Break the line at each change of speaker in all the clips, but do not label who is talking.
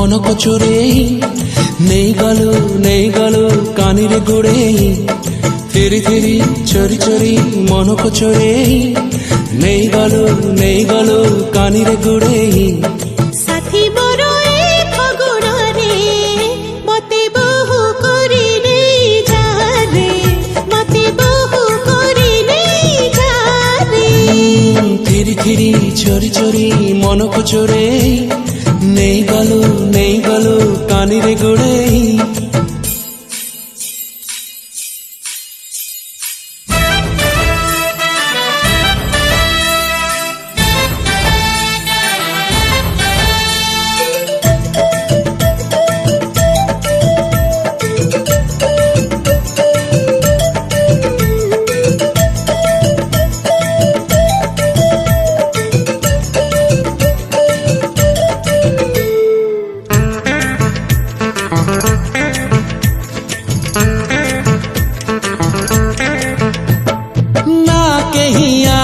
মনক চোরেই নেই গলো কানিরে গুড়েই ফিরি ফিরি চোরি চোরি মনক চোরেই নেই গলো কানিরে গুড়েই
সাথী বড় এ ফগুণরে মতে বহু করি নেই যারে মতে বহু করি নেই যারে
ফিরি ফিরি চোরি চোরি মনক চোরেই নেই গলো কানিরে গুড়েই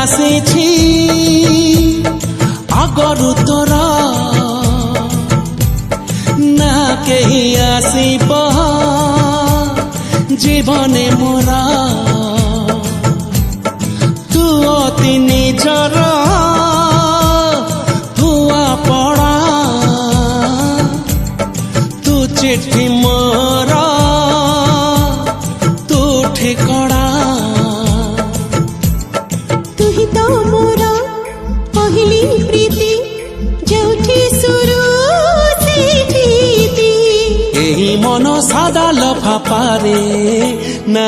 আসিছি আগরু তোরা না কেহি আসিব জীবনে মোরা তু অতি নিজর ধুয়া পড়া তু চিঠি মোরা তু ঠিকড়া
पहिली प्रीति जोठी सुरु सेठी
एही मन सादा लफापारे ना